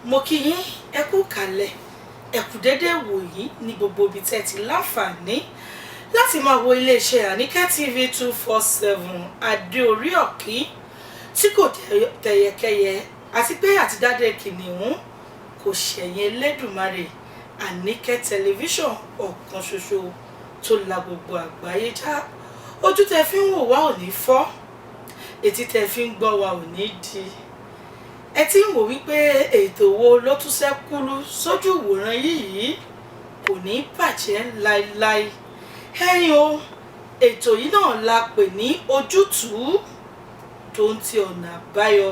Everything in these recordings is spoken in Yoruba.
mo kí yín ẹ kú kalẹ̀ ẹ kú dédé wò yìí ní gbogbo ibi tẹ́ ti láǹfààní láti máa wo iléeṣẹ́ Àníkẹ́ TV 247 adé orí ọ̀kí tí kò tẹ̀yẹkẹyẹ àti pé àtidádé kìnìún kò ṣẹ̀yìn Elédùmarè Àníkẹ́ tẹlifíṣàn ọ̀kan ṣoṣo tó la gbogbo àgbáyé já ojú tẹ́ fi ń wò wá ò ní fọ́ etí tẹ́ fi ń gbọ́ wa ò ní di ẹ ti ń wò wípé ètò wo ló tún ṣẹ́kúrú sójú ìwòran yìí kò ní bàjẹ́ láéláé ẹ̀yin o ètò yìí náà la pè ní ojútùú tó ń ti ọ̀nà àbáyọ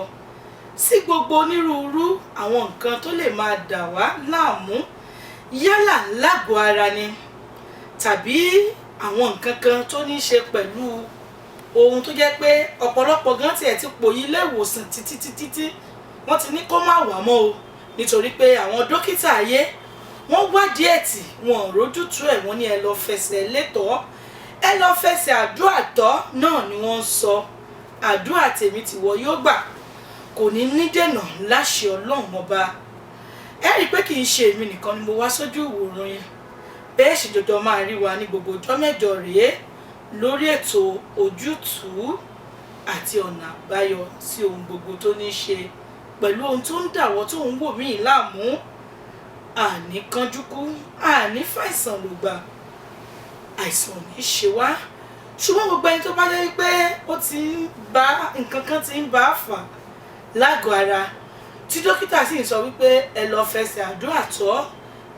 sí gbogbo onírúurú àwọn nǹkan tó lè máa dà wá láàmú yálà lágọ̀ọ́ ara ni tàbí àwọn nǹkan kan tó ní í ṣe pẹ̀lú ohun tó jẹ́ pé ọ̀pọ̀lọpọ̀ gan tiẹ̀ ti pòyí ilé ìwòsàn títí wọ́n ti ní kó má wà mọ́ o nítorí pé àwọn dókítà ayé wọ́n wádìí ẹ̀tì wọn ò rójútùú ẹ̀ wọ́n ní ẹ lọ fẹsẹ̀ létọ́ ẹ lọ fẹsẹ̀ àdúrà tọ́ náà ni wọ́n ń sọ àdúrà tèmi tìwọ yóò gbà kò ní ní dènà láṣẹ Ọlọ́run ọba ẹ rí i pé kì í ṣe èmi nìkan ni mo wá sójú ìwòran yẹn bẹ́ẹ̀ sì jọjọ máa rí wa ní gbogbo ọjọ́ mẹ́jọ rèé lórí ètò ojútùú àti ọ̀nà àbáyọ sí ohun gbogbo tó ní í ṣe pẹ̀lú ohun tó ń dàwọ́ tó ń wò mí láàmú àní kánjúkú àní fàìsàn ló gbà àìsàn ò ní ṣe wá ṣùgbọ́n gbogbo ẹni tó bá jẹ́ pé ó ti ń bá nǹkan kan ti ń bá a fà lágọ̀ọ́ ara tí dókítà sì ń sọ wípé ẹ lọ fẹsẹ̀ àdúrà tọ́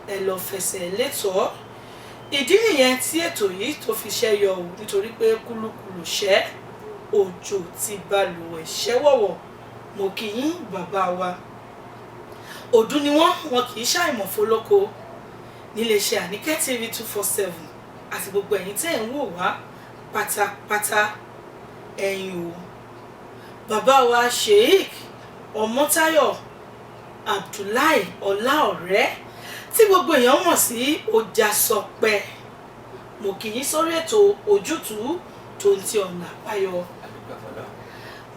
ẹ lọ fẹsẹ̀ létọ́ ìdí nìyẹn tí ètò yìí tó fi ṣẹ́yọ o nítorí pé kúlúkúlù ṣẹ́ òjò ti balùwẹ̀ ṣẹ́wọ̀wọ̀ mo kí yín bàbá wa ọdún ni wọn kì í ṣàìmọ̀ fọlọ́kọ níléeṣẹ́ Àníkẹ́ TV 247 àti gbogbo ẹ̀yin tẹ́ ń wò wá pátápátá ẹ̀yin o bàbá wa Sheikh Ọmọ́táyọ̀ Abdullahi Ọláọ̀rẹ́ tí gbogbo èèyàn mọ̀ sí Ọjàsọpẹ́ mo kì í sórí ètò ojútùú tó ń ti ọ̀nà àbáyọ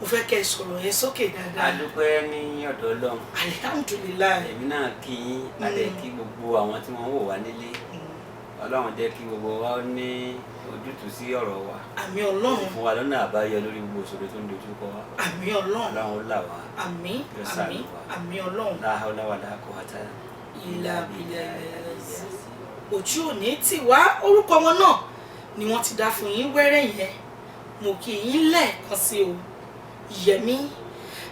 mo fẹ́ kẹ́ ẹ sọ̀rọ̀ yẹn sókè dáadáa. A dúpẹ́ ní ọ̀dọ̀ Ọlọ́run. Alihamdulilayi. Èmi náà kí yín adé kí gbogbo àwọn tí wọ́n wò wá nílé. Ọlọ́run jẹ́ kí gbogbo wa ní ojútùú sí ọ̀rọ̀ wa. Àmín Ọlọ́run. Fún wa lọ́nà àbáyọ lórí gbogbo ìṣòro tó ń dojú kọ wa. Àmín Ọlọ́run. Ọlọ́run ó là wá. Àmín àmín àmín Ọlọ́run. La hawla wala quwwata illa billahi. Ojú òní tì wá orúkọ wọn náà ni wọ́n ti dá fún yín wẹ́rẹ́ yẹn mo kí yín lẹ́ẹ̀kan sí o. Yẹmí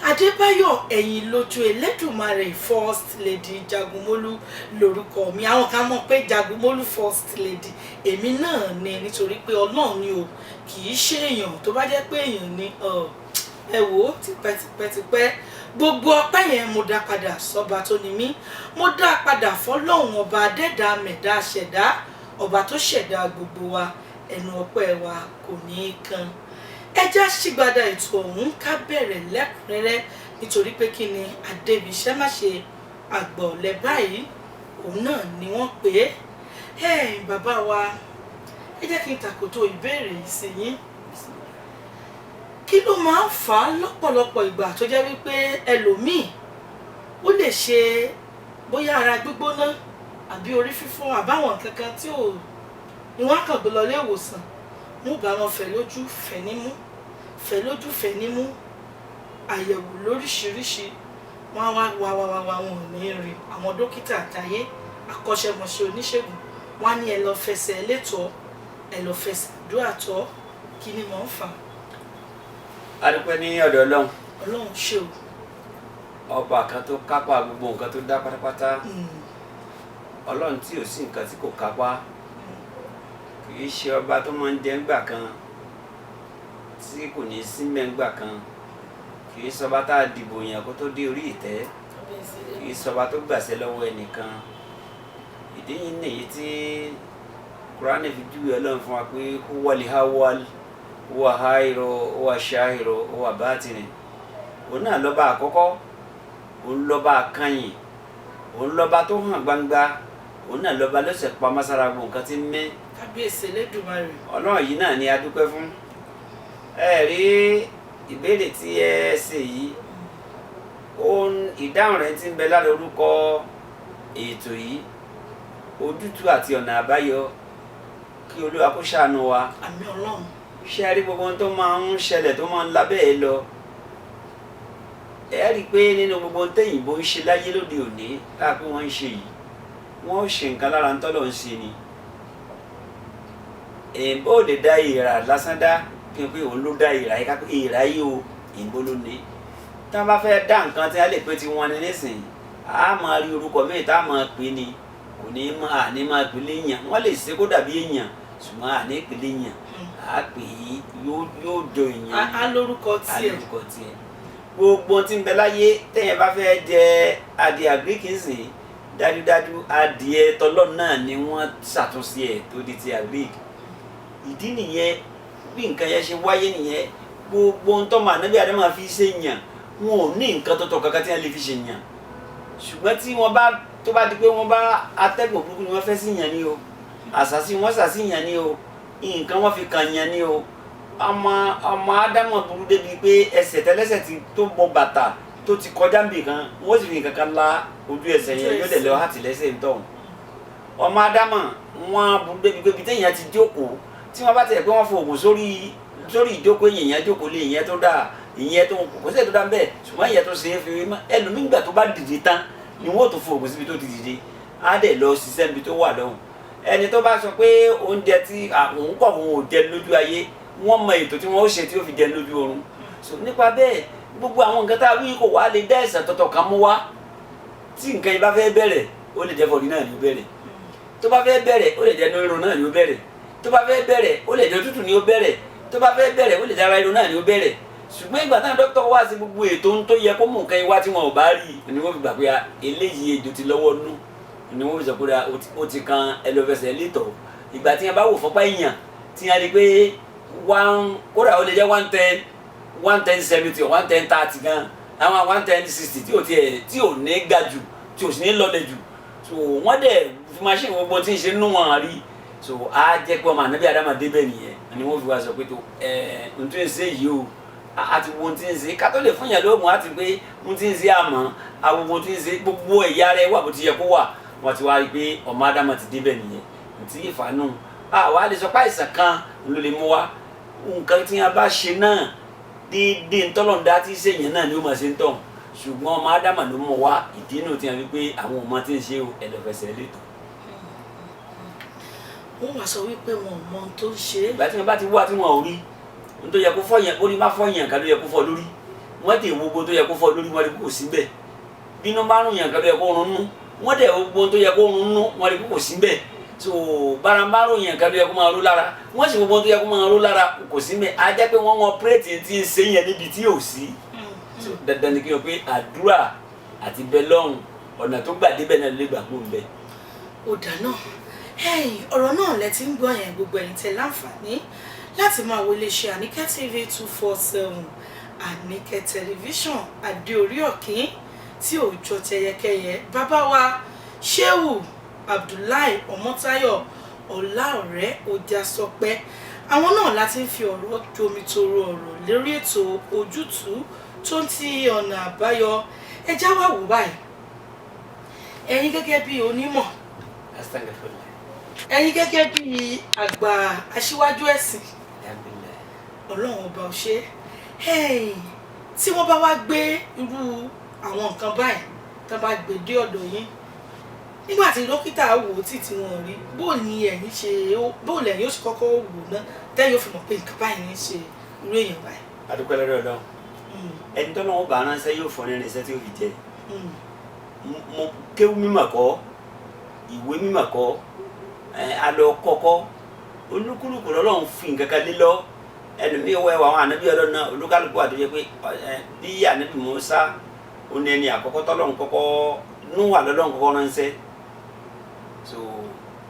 Adébáyọ̀ ẹ̀yìn lójú Elédùmarè First Lady Jagunmólú lórúkọ mi àwọn kan mọ̀ pé Jagunmólú First Lady èmi náà ni nítorí pé Ọlọ́run ni o kì í ṣe èèyàn tó bá jẹ́ pé èèyàn ni ẹ wò ó tipẹ́tipẹ́ gbogbo ọpẹ́ yẹn mo dá padà sọ́ba tó ní mí mo dá padà fọ́lọ́run ọba adẹ́dàá mẹ̀dá ṣẹ̀dá ọba tó ṣẹ̀dá gbogbo wa ẹnu ọpẹ́ wa kò ní í kan ẹjá ṣígbádà ètò ọ̀hún ká bẹ̀rẹ̀ lẹ́kùnrẹ́rẹ́ nítorí pé kí ni adébíṣẹ́ má ṣe àgbà ọ̀lẹ báyìí òun náà ni wọ́n pè é bàbá wa ẹ jẹ́ kí n tàkòtò ìbéèrè yìí sí yín kí ló máa ń fà á lọ́pọ̀lọpọ̀ ìgbà tó jẹ́ wípé ẹlòmíì ó lè ṣe bóyá ara gbígbóná àbí orí fífọ́ àbáwọn kankan tí ò ní wọ́n kàn gbé lọ ilé ìwòsàn mú bá wọn fẹ̀ lójú fẹ̀ nímú fẹ̀ lójú fẹ̀ nímú àyẹ̀wò lóríṣiríṣi wọ́n wá wọn ò ní rí àwọn dókítà àtayé akọ́ṣẹ́mọṣẹ́ oníṣègùn wọ́n á ní ẹ lọ fẹsẹ̀ létọ́ ẹ lọ fẹsẹ̀ àdúrà tọ́ kí ni mò ń fà. A dúpẹ́ ní ọ̀dọ̀ Ọlọ́run. Ọlọ́run ṣe o. Ọba kan tó kápá gbogbo nǹkan tó dá pátápátá Ọlọ́run tí ò sí nǹkan tí kò kápá kì í ṣe ọba tó máa ń jẹ ńgbà kan tí kò ní sí mẹ́ngbà kan kì í sọba tá a dìbò yàn kó tó dé orí ìtẹ́ kì í sọba tó gbàṣẹ lọ́wọ́ ẹnìkan ìdí yìí nìyí tí Kùránì fi júwe Ọlọ́run fún wa pé huwal awwal huwa khairu huwa shahiru huwa batini òun náà lọ́ba àkọ́kọ́ òun lọ́ba àkànyìn òun lọ́ba tó hàn gbangba òun náà lọ́ba lọ́sẹ̀ pa mására gbogbo nǹkan tí ń mí. Kábíyèsí Elédùmarè. Ọlọ́run yìí náà ni a dúpẹ́ fún. Ẹ rí ìbéèrè tí ẹ ṣe yìí ìdáhùn rẹ̀ ti ń bẹ lára orúkọ ètò yìí, ojútùú àti ọ̀nà àbáyọ, kí Olúwa kó ṣàánú wa. àmín Ọlọ́run. ṣé ẹ rí gbogbo ohun tó máa ń ṣẹlẹ̀ tó máa ń lábẹ́ ẹ lọ, ẹ rí i pé nínú gbogbo ohun téyìnbó ń ṣe láyé lóde òní káàpé wọ́n ń ṣe yìí, wọ́n ó ṣe nǹkan lára ń tọ́lọ̀ ń ṣe ni. èèbó ò lè dá èèrà lásán dá kí n pé òun ló dá èèrà yìí, ká pé èèrà yìí o èèbó ló ní. tí wọ́n bá fẹ́ dá nǹkan tí wọ́n lè pé tí wọ́n ní nísìnyí, a máa rí orúkọ míì tá a máa pè ní, kò ní máa ní máa pè léèyàn. wọ́n lè ṣe kó dàbí èèyàn ṣùgbọ́n àní pè léèyàn, a pè é yóò jọ èèyàn. a lórúkọ tiẹ̀. gbogbo tí ń bẹ láyé téèyàn bá fẹ́ jẹ adìẹ àgíríkì nsìn, dájúdájú adìẹ tọlọ́run náà ni wọ́n ṣàtúnṣe ẹ̀ tó di ti àgíríkì. ìdí nìyẹn, bí nǹkan yẹn ṣe wáyé nìyẹn. gbogbo ohun tó máa nábì Ádámù fi ṣe yàn, wọn ò ní nǹkan tọ̀tọ̀ kankan tí wọ́n lè fi ṣe yàn. ṣùgbọ́n tí wọ́n bá tó bá di pé wọ́n bá atẹ́gùn burúkú ni wọ́n fẹ́ sí yàn ni o, àṣàsí wọ́n ṣàṣì yàn ni o, nǹkan wọ́n fi kàn yàn ni o. ọmọ Ádámù burú débi pé ẹsẹ̀ tẹ́lẹ́sẹ̀ ti tó bọ bàtà tó ti kọjá níbì kan, wọ́n sì fi nǹkan kan la ojú ẹsẹ̀ yẹn, yóò dẹ̀ lọ àti lẹ́sẹ̀ ń tọ̀hún. ọmọ Ádámù wọn burú débi pé ibi téèyàn ti jókòó, tí wọ́n bá tẹ̀ pé wọ́n fòògùn sórí ìjókòó èèyàn jókòó lé ìyẹn tó dáa, ìyẹn tó kò sí ẹ̀ tó dá bẹ́ẹ̀, ṣùgbọ́n ìyẹn tó ṣe é fi ẹlòmígbà tó bá dìde tán ni wọ́n tó fòògùn síbi tó ti dìde, á dẹ̀ lọ ṣiṣẹ́ níbi tó wà lọ́hùn. ẹni tó bá sọ pé oúnjẹ tí òun kọ̀ òun ò jẹ lójú ayé, wọ́n mọ ètò tí wọ́n ó ṣe tí ó fi jẹ lójú oorun. nípa bẹ́ẹ̀ gbogbo àwọn nǹkan tá a wí kò wá lè dá ẹ̀sán tọ̀tọ̀ kan mú wá. tí nǹkan yìí bá fẹ́ bẹ̀rẹ̀, ó lè jẹ́ fọ̀rí náà ni ó bẹ̀rẹ̀. tó bá fẹ́ bẹ̀rẹ̀, ó lè jẹ́ inú irun náà ni ó bẹ̀rẹ̀. tó bá fẹ́ bẹ̀rẹ̀, ó lè jẹ́ tútù ni ó bẹ̀rẹ̀. tó bá fẹ́ bẹ̀rẹ̀, ó lè jẹ́ ara irun náà ni ó bẹ̀rẹ̀. ṣùgbọ́n ìgbà táwọn dókítà wá sí gbogbo ètò tó yẹ kó mú nǹkan yìí wá tí wọn ò bá rí, ni wọ́n fi gbà pé eléyìí ejò ti lọ́wọ́ nú, ni wọ́n fi sọ pé ó ti kan ẹlòfẹsẹ̀ létọ̀. ìgbà tí wọ́n bá wò fọ́pá èèyàn tí wọ́n rí pé kódà ó lè jẹ́ 110 110 70 or 110 30 gan, àwọn 110 60 tí ò ní ga jù, tí ò sì ní lọlẹ̀ jù. so wọ́n dẹ̀ fi machine gbogbo tí ń ṣe nínú wọn rí. so á jẹ́ pé ọmọ ànábì Ádámù débẹ̀ nìyẹn, ni wọ́n fi wá sọ pé tó n tó ń ṣe yìí o, àti wo ti ń ṣe ká tó lè fún yàn lóògùn, àti pé n ti ń ṣe àmọ́ àwọn wo ti ń ṣe gbogbo ẹ̀yà rẹ̀ wà bó ti yẹ kó wà. wọ́n ti wá rí pé ọmọ Ádámù ti débẹ̀ nìyẹn, ntí ìfànú àwa lè sọ pé àìsàn kan ló lè mú wa. nǹkan tí a bá ṣe náà déédéé ntọ́lọ́ndá tí sèyàn náà ni ó máa ṣe ń tọ̀, ṣùgbọ́n ọmọ Ádámù ló mú wa. ìdí inú tí a rí pé àwọn ọmọ tí ń ṣe ẹ̀dọ̀fẹsẹ̀ létò. wọ́n wá sọ wípé wọn ò mọ ohun tó ń ṣe é. ìgbà tí wọ́n bá ti wá tí wọ́n ò rí ohun tó yẹ kó fọ́ yẹn, ó ní má fọ́ yẹn kan ló yẹ kó fọ́ lórí, wọ́n dẹ̀ wo gbogbo tó yẹ kó fọ́ lórí, wọ́n rí kó síbẹ̀. bínú bá rùn yẹn kan ló yẹ kó rún nú, wọ́n dẹ̀ wo gbogbo tó yẹ kó rún nú, wọ́n rí kó síbẹ̀. so barambaro yẹn kan ló yẹ kó máa ró lára, wọ́n sì gbogbo tó yẹ kó máa ró lára kò síbẹ̀. á jẹ́ pé wọ́n ọpẹ́rẹ́tì tí ń ṣe yẹn níbi tí ò sí. so dandan ni kí wọ́n pé àdúrà àti bẹ́ẹ̀ lọ́hùn ọ̀nà tó gbà débẹ̀ náà lè gbà kó ń bẹ. ó dáná ọ̀rọ̀ náà lẹ ti ń gbọ́ yẹn, gbogbo ẹ̀yin tẹ́ láǹfààní láti máa wo iléeṣẹ́ Àníkẹ́ TV 247 Àníkẹ́ tẹlifíṣàn Adé-orí Ọ̀kín tí ò jọ tẹyẹkẹyẹ. bàbá wa Shehu Abdullahi Ọmọ́táyọ̀ Ọláọ̀rẹ́ Ọjàsọpẹ́, àwọn náà láti ń fi ọ̀rọ̀ jomitoro ọ̀rọ̀ lórí ètò ojútùú tó ń ti ọ̀nà àbáyọ. ẹ já wá wò báyìí, ẹ̀yin gẹ́gẹ́ bí onímọ̀, ẹ̀yin gẹ́gẹ́ bí àgbà aṣíwájú ẹ̀sìn, Ọlọ́run ọba ò ṣe tí wọ́n bá wá gbé irú àwọn nǹkan báyìí tó bá gbé dé ọ̀dọ̀ yín, nígbà tí dókítà wò ó tí wọ́n rí, bó lẹ́yìn ó sì kọ́kọ́ wò náà tẹ́yìn ó fi mọ̀ pé nǹkan báyìí ní í ṣe irú èèyàn báyìí. adúpẹ́ lọ́dọ̀ Ọlọ́run, ẹni tó náà bá ránṣẹ́ yóò fọ́ nínú iṣẹ́ tí ó fi jẹ́. mo kéwú mímọ̀ kọ́, ìwé mímọ̀ kọ́, alọ́ kọ́kọ́, olúkúlùkù lọ́lọ́run fi nǹkan kan lé lọ. ẹlòmíì wọ ẹwà àwọn ànábì Ọlọ́run náà, olúkálùkù àtúnṣe pé bí ànábì Mùsá ó ní ẹni àkọ́kọ́ tọ́lọ́run kọ́kọ́ Núhà lọ́lọ́run kọ́kọ́ ránṣẹ́. so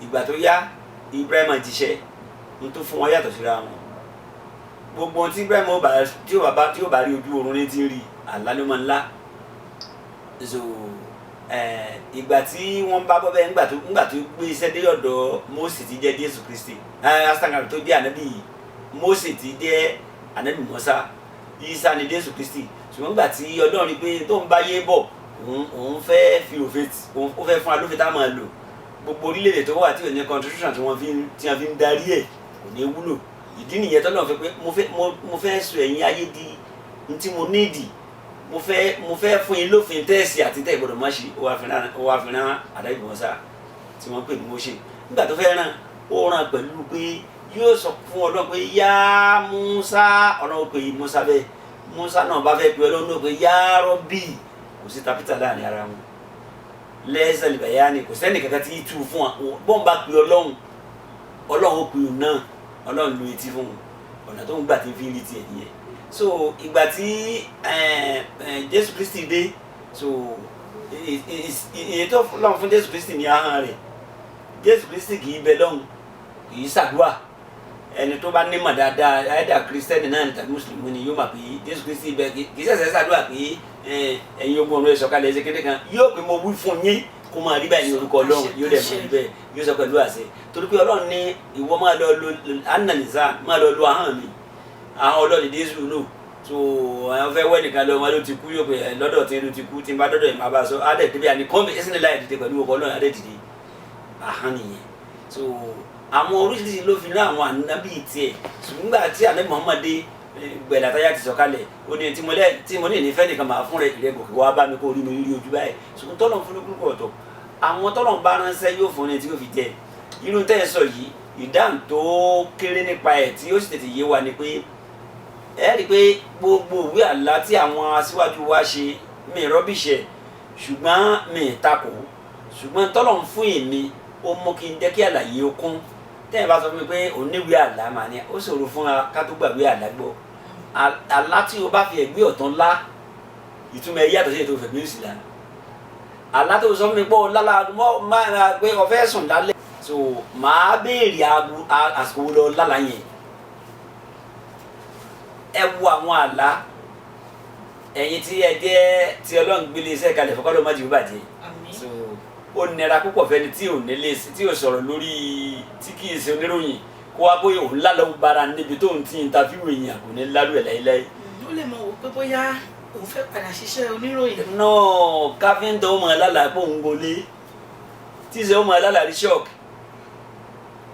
ìgbà tó yá Ibrahim jíṣẹ́, n tó fún wọn yàtọ̀ síra wọn. gbogbo ohun tí Ibrahim tí ó bá rí ojú oorun ní ti rí àlá ló máa ń lá. so ìgbà tí wọ́n bá bọ́ bẹ́ẹ̀ ńgbà tó gbé iṣẹ́ dé ọ̀dọ̀ Mósè tí jẹ́ Jésù Kristi, asangaro tó jẹ́ ànábì Mósè tí jẹ́ ànábì Mùsá, Ìsá ni Jésù Kristi. ṣùgbọ́n ìgbà tí Ọlọ́run rí pé tó ń bá yé bọ̀ òun fẹ́ fi òfin òun fẹ́ fún alófin tá a máa lò gbogbo orílẹ̀-èdè tó wà tí ò ní constitution tí wọ́n fi ń darí ẹ̀ kò ní wúlò ìdí nìyẹn tó lọ́n fi pé mo fẹ́ sọ ẹ̀yin ayé di ní tí mo níìdì mo fẹ́ fún yín lófin tẹ́ẹ̀sì àti tẹ́ẹ̀ gbọ́dọ̀ má ṣe ó wá fi rán Ànábì Mùsá tí wọ́n pè ní Mósè nígbà tó fẹ́ rán ó rán pẹ̀lú pé yóò sọ fún Ọlọ́run pé yá Mùsá Ọlọ́run pé Mùsá bẹ́ẹ̀ Mùsá náà bá fẹ́ pe Ọlọ́run náà pé yá Rọ́bì kò sí tapita láàrin ara wọn lẹ́sẹ̀ lè bẹ̀yà ni kò sẹ́ni kankan tí tú fún wa bọ́n bá pe Ọlọ́run ó pe òun náà Ọlọ́run lu etí fún un ọ̀nà tó ń gbà tí fi ń rí tiẹ̀ nìyẹn so ìgbà tí Jésù Kristi dé so èyí tó lọ́run fún Jésù Kristi ní ahọ́n rẹ̀ Jésù Kristi kì í bẹ lọ́hùn kì í ṣàdúrà ẹni tó bá nímọ̀ dáadáa ẹ̀dà kristẹni náà tàbí mùsùlùmí ni yóò mọ̀ pé Jésù Kristi bẹ kì í ṣẹ̀ṣẹ̀ ṣàdúrà pé ẹ̀yin ogun ọ̀run ìṣọ̀kalẹ̀ ẹ̀ṣẹ̀ kéde kan yóò pé mo wí fún yín kó máa rí báyìí ní orúkọ Ọlọ́run yóò dẹ̀ mọ̀ rí bẹ́ẹ̀ yóò sọ pẹ̀lú àṣẹ torí pé Ọlọ́run ní ìwọ máa lọ lo ananisa máa lọ lo ahọ́n mi ahọ́n Ọlọ́run Jésù lò so àwọn fẹ́ wẹ́ nìkan lọ wọn ló ti kú yóò pé lọ́dọ̀ tí ló ti kú tí n bá dọ́dọ̀ ẹ̀ máa bá a sọ adẹ̀ débi àní kọ́ńbì ẹ̀sìn ní láì dìde pẹ̀lú orúkọ Ọlọ́run adẹ̀ dìde ahọ́n nìyẹn so àwọn oríṣiríṣi ló fi rán àwọn ànábì tiẹ̀ ṣùgbọ́n nígbà tí Ànábì Muhammad gbẹ̀dà táyà ti sọ̀kalẹ̀ ó ní tí mo ní ìnífẹ́ nìkan máa fún rẹ̀ ìrẹ́gòkè wá bá mi kó rí mi rí ojú báyìí ṣùgbọ́n tọ́lọ̀ fún lókùnkù ọ̀tọ̀ àwọn tọ́lọ̀ bá ránṣẹ́ yóò fún ni tí yóò fi jẹ irú tẹ́ ẹ sọ yìí ìdáhùn tó kéré nípa ẹ̀ tí ó sì tètè yé wa ni pé ẹ rí i pé gbogbo ìwé àlá tí àwọn aṣíwájú wa ṣe mi rọ́bìṣẹ̀ ṣùgbọ́n mi takò ṣùgbọ́n tọ́lọ̀ fún èmi ó mú kí n jẹ́ kí àlàyé ó kún tẹ́ ẹ bá sọ fún mi pé oníwèé àlá màá ní ó ṣòro fún wa ká tó gbàgbé àlá gbọ́ àlá tí o bá fi ẹ̀gbẹ́ ọ̀tún lá ìtumọ̀ ẹ̀ yàtọ̀ sí ètò ìfẹ̀gbẹ́ òsì lánàá àlá tó sọ fún mi pé lálá máa pé o fẹ́ sùn lálẹ́ so màá béèrè àsìkò wo lọ lálá yẹn ẹ wo àwọn àlá ẹ̀yin tí ẹ jẹ́ tí Ọlọ́run gbélé iṣẹ́ kalẹ̀ fọkọ́dọ̀ má jù bàjẹ́ so ó nira púpọ̀ fẹ́ni tí ò nílé tí ò sọ̀rọ̀ lórí tí kì í ṣe oníròyìn kó wá bóyá òun lálọ́ bara níbi tó ń ti interview èèyàn kò ní lálù ẹ̀ láéláé. ó lè mọ̀ wò pé bóyá òun fẹ́ padà ṣiṣẹ́ oníròyìn. náà káfíńtà ó mọ alálà pé òun gbolé tíṣe ó mọ alálà rí ṣọ́ọ̀kì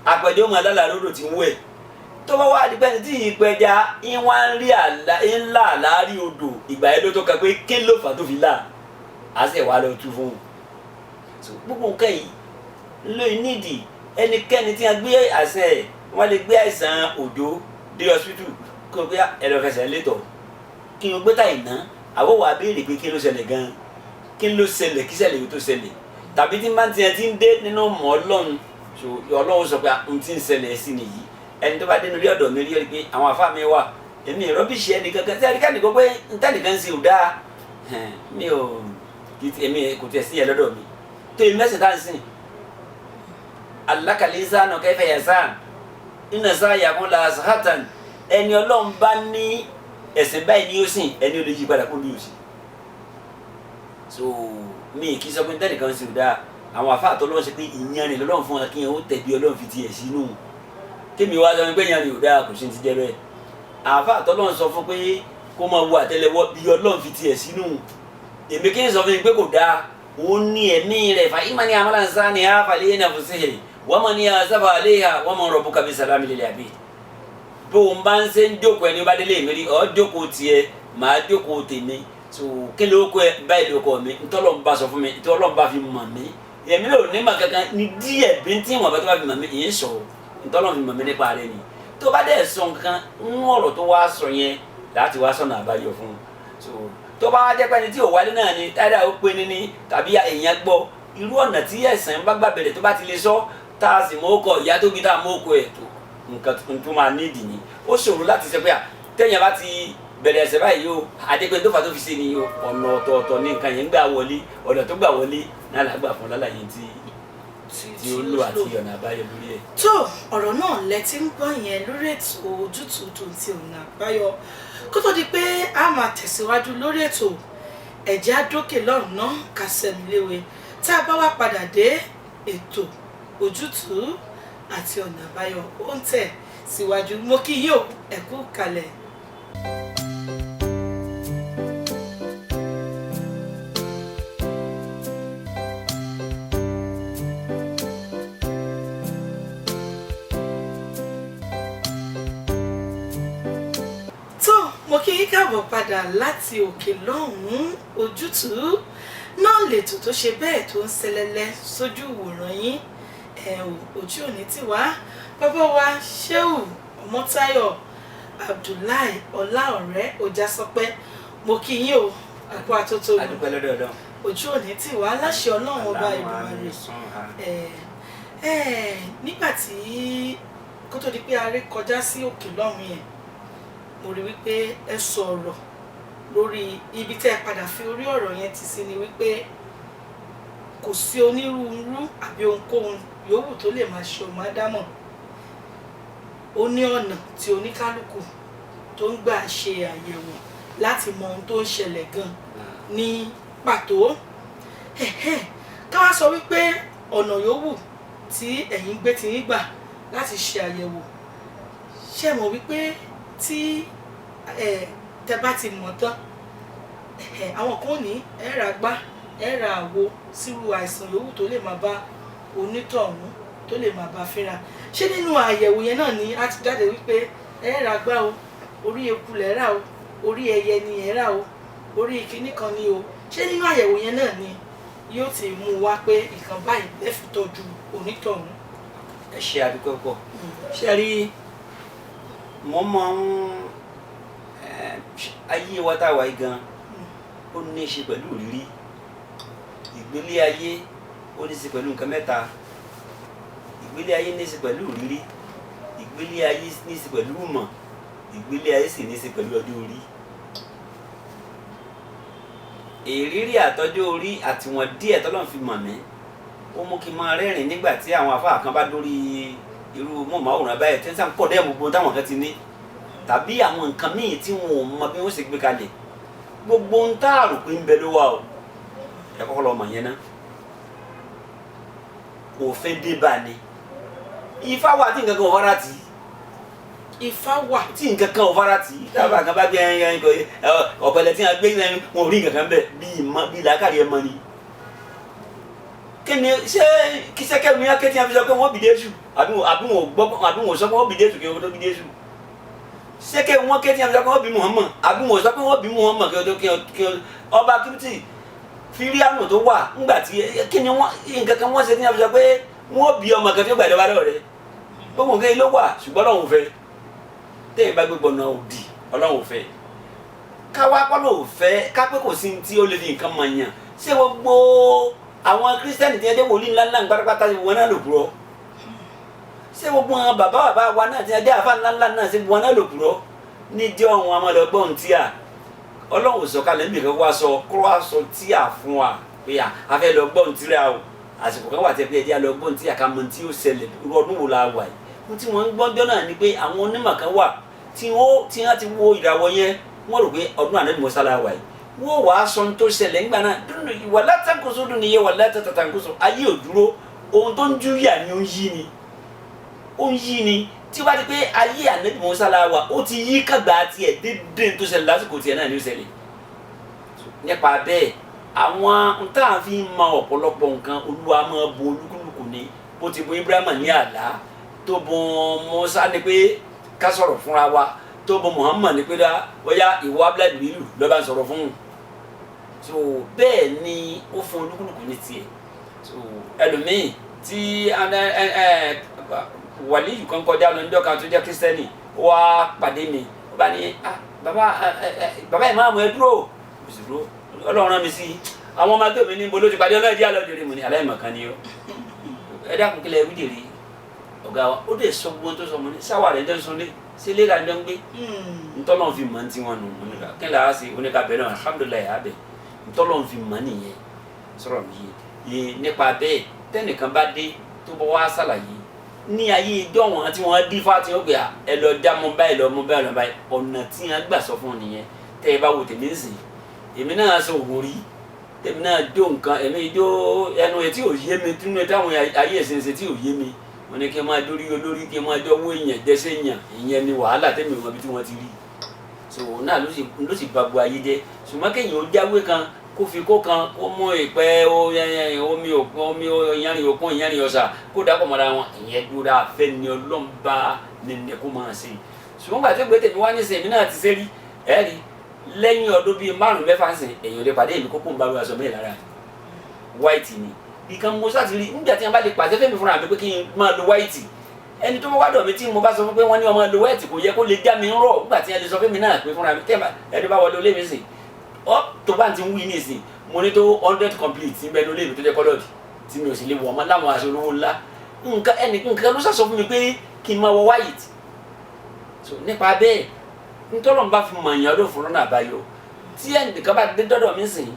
àpẹjẹ ó mọ alálà lódò tí ń wẹ̀ tó bá wá di pẹ́ni tí ìpẹja ń wá ń rí ńlá àlárí odò ìgbà yẹn ló tó ka pé ké ló fà tó fi là á sì wá lọ tú fún un. gbogbo nǹkan yìí ló nídìí ẹnikẹ́ni tí a gbé àṣẹ ẹ̀ wọ́n lè gbé àìsàn òjò dé hospital kí o gbé ẹlọ́fẹsẹ̀ létọ̀ kí o gbé ta ìná àwọ̀ wà béèrè pé kí ló ṣẹlẹ̀ gan-an kí ló ṣẹlẹ̀ kí ṣẹlẹ̀ yóò tó ṣẹlẹ̀ tàbí tí máa ń tiẹ̀ ti ń dé nínú mọ́ Ọlọ́run sọ pé ohun tí ń ṣẹlẹ̀ sí nìyí ẹni tó bá dé nílé ọ̀dọ̀ mi rí ọ pé àwọn afá mi wà èmi rọ́bìṣì ẹnì kankan tí ẹnìkan nìkan pé ntẹ́nìkan ṣe ò dáa mi ò èmi kò tiẹ̀ sí ẹ lọ́dọ̀ mi tó èmi mẹ́sìn tá à ń sìn alákàlẹ́ sànù kẹfẹ́ yẹn sàn iná sáyà kún la sàhátàn ẹni Ọlọ́run bá ní ẹ̀sìn báyìí ni ó sìn ẹni ó lè yí padà kó bí ó sìn so mi kì í sọ pé ntẹ́nìkan ṣe ò dáa àwọn afá àtọ́lọ́wọ́ ṣe pé ìyẹn ni lọ́lọ́run fún wa kí yẹn ó tẹ̀bi Ọlọ́run fi tiẹ̀ sínú kémi wá sọ pé yẹn ni ò dáa kò sí ti jẹ́ bẹ́ẹ̀ àfa àtọ́lọ́run sọ fún pé kó máa wo àtẹ́lẹwọ́ bí Ọlọ́run fi tiẹ̀ sínú èmi kí n sọ fún mi pé kò dáa òun ní ẹ̀mí rẹ̀ fa ìmọ̀ ní amala nsá ni a falẹ̀ yẹn nàfọ̀ sí ẹ̀ wọ́n mọ̀ ní asáfà àléyà wọ́n mọ̀ rọ̀bù kàbí sàlámì lè àbí bó o bá ń ṣe ń jókòó ẹni bá délé mi rí ọ́ jókòó tiẹ̀ màá jókòó tèmi so kí ló kọ́ ẹ báyìí ló kọ́ mi ntọ́lọ́run bá sọ fún mi ntọ́lọ́run bá fi mọ̀ mí èmi ò ní mà kankan ní díẹ̀ bí tí wọn bá tó bá fi mọ̀ mí ìyẹn sọ̀rọ̀ ntọ́lọ́run fi mọ̀ mí nípa rẹ̀ ni tó bá dẹ̀ sọ nǹkan ń ọ̀rọ̀ tó wá sọ yẹn láti wá sọ̀nà àbáyọ fún un so tó bá jẹ́ pé ẹni tí ò wálé náà ni táyà ó pé ní tàbí èèyàn gbọ́ irú ọ̀nà tí ẹ̀sìn bá gbà bẹ̀rẹ̀ tó bá ti lè sọ tá a sì mọ ọkọ̀ ìyá tó bí tá a mọ ọkọ̀ ẹ̀ tó nǹkan tó máa nídìí ni ó ṣòro láti ṣe pé à tẹ̀yìn bá ti bẹ̀rẹ̀ ẹ̀sẹ̀ báyìí o àdépẹ́ tó fà tó fi ṣe ni o ọ̀nà ọ̀tọ̀ọ̀tọ̀ ní nǹkan yẹn gbà wọlé ọ̀nà tó gbà wọlé náà làgbà fún lálàyé tí ó lò àti ọ̀nà àbáyọ lórí ẹ̀. tó ọ̀rọ̀ náà lẹ ti ń gbọ́ yẹn lórí ètò ojútùú tó ti ọ̀nà àbáyọ kó tó di pé a máa tẹ̀síwájú lórí ètò ẹ̀jẹ̀ àdókè lọ́rùn náà kàsẹ̀mí léwe tá a bá wá padà dé ètò ojútùú àti ọ̀nà àbáyọ ó ń tẹ̀ síwájú mo kí yóò ẹ kú kalẹ̀. mo kí yín káàbọ̀ padà láti òkè lọ́hùn-ún. Ojútùú náà lètò tó ṣe bẹ́ẹ̀ tó ń ṣẹlẹ́lẹ́ sójú ìwòran yín. Ojú òní tí wá bàbá wa Shehu Ọmọ́táyọ̀ Abdullahi Ọláọ̀rẹ́ Ọjàsọpẹ́, mo kí yín o, àpò àtótó adúpẹ́ lọ́dọọdọ́ ojú òní tí wá láṣẹ Ọlọ́run ọba Èdùmàrè. Nígbà tí kó tó di pé a rí kọjá sí òkè lọ́hùn yẹn, mo rí wípé ẹ sọ̀rọ̀ lórí ibi tẹ́ ẹ padà fi orí ọ̀rọ̀ yẹn ti sí ni wípé kò sí onírúurú àbí ohunkóhun yòówù tó lè máa ṣe ọmọ ádámọ̀, ó ní ọ̀nà tí oníkálukú tó ń gbà ṣe àyẹ̀wò láti mọ ohun tó ń ṣẹlẹ̀ gan ní pàtó. Ká wá sọ wípé ọ̀nà yòówù tí ẹ̀yin gbé ti yín gbà láti ṣe àyẹ̀wò, ṣé mọ̀ wípé tí tẹ bá ti mọ̀ tán, àwọn kan ní ẹ ra gbá ẹ ra àwo sírú àìsàn yòówù tó lè máa bá onítọ̀hún tó lè máa bá fínra. Ṣé nínú àyẹ̀wò yẹn náà ni a ti jáde wípé ẹ ra gbá o, orí eku lẹ̀ rà o, orí ẹyẹ ni ẹ rà o, orí kinní kan ni o? Ṣé nínú àyẹ̀wò yẹn náà ni yóò ti mú wá pé nǹkan báyìí lè fi tọ́jú onítọ̀hún? ẹ ṣe àdúpẹ́ pọ̀. ṣé rí mo máa ń ayé wa tá a wáyé gan ó ní í ṣe pẹ̀lú ìrírí. Ìgbélé ayé ó ní í ṣe pẹ̀lú nǹkan mẹ́ta. Ìgbélé ayé ní í ṣe pẹ̀lú ìrírí, ìgbélé ayé ní í ṣe pẹ̀lú ìmọ̀, ìgbélé ayé sì ní í ṣe pẹ̀lú ọjọ́ orí. Ìrírí àtọjọ́ orí àtiwọ̀n díẹ̀ tọ́lọ́run fi mọ̀ mí ó mú kí n máa rẹ́rìn nígbà tí àwọn àfáà kan bá dórí irú mọ̀máwòrán báyìí tí wọ́n sá ń pọ̀ dẹ́ gbogbo táwọn kan ti ní, tàbí àwọn nǹkan míì tí wọn ò mọ bí wọ́n ṣe gbé kalẹ̀. Gbogbo ń tá àrò pé ń bẹ ló wà o, ẹ kọ́kọ́ lọ mọ̀ yẹn ná. Òfin dé bá ní Ifá wà tí nǹkan kan ò fara tì í. Ifá wà tí nǹkan kan ò fara tì í. Tábà kan bá gbé ọ̀pẹ̀lẹ̀ tí wọ́n gbé wọn ò rí nǹkan kan bẹ́ẹ̀ bí làákàrí ẹ mọ ni. Kíni ṣé kí sẹ́kẹ́ mi á ké tí a fi sọ pé wọ́n bìdé sù àbí wọn sọ pé wọ́n bìdé sù kí wọ́n tó bìdé sù? Sẹ́kẹ́ wọn ké tí a fi sọ pé wọ́n bí Muhammad àbí wọn sọ pé wọ́n bí Muhammad kí wọ́n ọba Kíptì fíríàmù tó wà ńgbà tí kíni wọ́n nǹkan kan wọ́n ṣe tí a fi sọ pé wọ́n bí ọmọ kan tí ó gbàdé wá lọ́rẹ́. Gbogbo nǹkan yìí ló wà ṣùgbọ́n Ọlọ́run ò fẹ́. Téèyàn bá gbégbọ́ náà òdì Ọlọ́run ò fẹ́. Káwá kọ́lọ́ ò fẹ́ ká pé kò sí tí ó lè fi nǹkan mọ̀ yàn. Ṣé gbogbo àwọn kírísítẹ́nì tí wọ́n jẹ́ wòlíì ńláńlá pátápátá wọn náà lò purọ́? Ṣé gbogbo àwọn bàbá wa náà tí wọ́n jẹ́ àfà ńláńlá náà ṣe wọn náà lò purọ́? Níjọ́ àwọn ọmọdọ́gbọ́n tí a Ọlọ́run sọ̀kalẹ̀ níbi kan wá sọ kó wá sọ tí a fún wa pé a fẹ́ lọ gbọ́n tí ra o. Àsìkò kan wà tẹ́ pé ẹjẹ́ lọ gbọ́n tí a ká mọ tí ó ṣẹlẹ̀ irú ọdún wo la wà yìí. Wọ́n tí wọ́n ń gbọ́njọ́ náà ni pé àwọn onímọ̀ kan wà tí wọ́n ti wo ìràwọ̀ yẹn wọ́n rò pé ọdún Ànábì Mùsá la wà yìí. Wọ́n wàá sọ tó ṣẹlẹ̀ ńgbà náà wà látàkóso dùn níyẹn wà látàkóso ayé ò dúró, ohun tó ń júyà ni ó ń yí ni tí wọ́n bá ti pé ayé Ànábì Mùsá la wà ó ti yí kàgbà tiẹ̀ dédé tó ṣẹlẹ̀ lásìkò tiẹ̀ náà ni ó ṣẹlẹ̀. Nípa bẹ́ẹ̀ àwọn tá à ń fi mọ ọ̀pọ̀lọpọ̀ nǹkan Olúwa máa bo olúkúlùkù ni bó ti bo Ibrahima ní àlá tó bo Mùsá ni pé ká sọ̀rọ̀ fúnra wa tó bo Muhammad ni pé dá bóyá ìwọ Abdullahi Bilu ló bá ń sọ̀rọ̀ fún un. So bẹ́ẹ̀ ni ó fún olúkúlùkù ní tiẹ̀. So ẹlòmíì tí wàlíyù kan kọjá lọ níjọ́ kan tó jẹ́ kírísítẹ́nì ó wá pàdé mi ó bá ní bàbá ìmáàmù ẹ dúró Ọlọ́run rán mi sí àwọn ọmọ agbẹ́ mi ní bolo ti pàdé ọlọ́ọ̀dí àlọ́dẹ̀rẹ̀ mu ní aláìmọ̀kan ni ó ẹ dákun kílẹ̀ wí dèrè ọ̀gá wa ó dẹ̀ sọ gbogbo tó sọ mọ́ ní sáwà rẹ̀ jẹ́ sọ́lé sí ilé ìlànà ń gbé ntọ́lọ́n fi mọ̀ tí wọ́n nù oníkà kí ni a ṣe oníkà bẹ̀rẹ̀ náà alhamdulilayi abẹ ntọ́lọ́n fi mọ̀ nìyẹn sọ̀rọ̀ mi yé nípa bẹ́ẹ̀ tẹ́nìkan bá dé tó bọ́ wá sàlàyé ní ayé ijọ́ wọn tí wọ́n dín fá tí wọ́n gbé ẹ lọ dá mọ́ báyìí lọ mọ́ báyìí lọ báyìí ọ̀nà tí wọ́n gbà sọ fún ọ nìyẹn tẹ́ ẹ bá wo tèmi ń sìn èmi náà sọ òwò rí tèmi náà jó nǹkan èmi jó ẹnu ẹ tí ò yé mi tí mo táwọn ayé ẹ̀sìn ṣe tí ò yé mi wọ́n ní kí n máa dórí olórí kí n máa jọ wó èèyàn jẹ́sẹ̀ èèyàn ìyẹn ni wàhálà tẹ́mi wọn bí tí wọ́n ti rí so náà ló sì ba bu ayé jẹ́ ṣùgbọ́n kéèyàn ó jáwé kan kó fi kó kan kó mú ìpẹ́ omi ìyanrìn òkun ìyanrìn ọ̀sà kó dákọ̀ mọ́ra wọn ìyẹn dúró afẹ́ ni ọlọ́mba nìyẹn kó máa ṣe ṣùgbọ́n gbà tó gbé tèmi wá ní sèmi náà ti ṣe rí ẹ rí lẹ́yìn ọdún bíi 5-6 sìn èèyàn lè pàdé èmi kókó ń bá aṣọ mi lára white ni ìkan mo sáà ti rí nígbà tí wọn bá lè pàṣẹ fẹ́mi fúnra mi pé kí n máa lo white ẹni tó wá dọ̀ mí tí mo bá sọ fún pé wọ́n ní ọmọ lo white kò yẹ kó lè já mi ń rọ̀ nígbà tí ẹ lè sọ fẹ́mi náà pé fúnra mi ẹni bá wọlé olé mi sìn ọ́ tó bá ti ń wí ní ìsìn mo ní tó 100 complete ń bẹ ní olé mi tó jẹ́ kọ́lọ́ọ̀dì tí mi ò sì lè wọ̀ ọmọ láwọn aṣọ olówó ńlá nǹkan ló sàsọ fún mi pé kí n máa wọ white so nípa bẹ́ẹ̀ ntọ́lọ́n bá fi mọ̀ èèyàn ló fún lọ́nà àbáyọ tí ẹnìkan bá dé dọ́dọ̀ mi sìn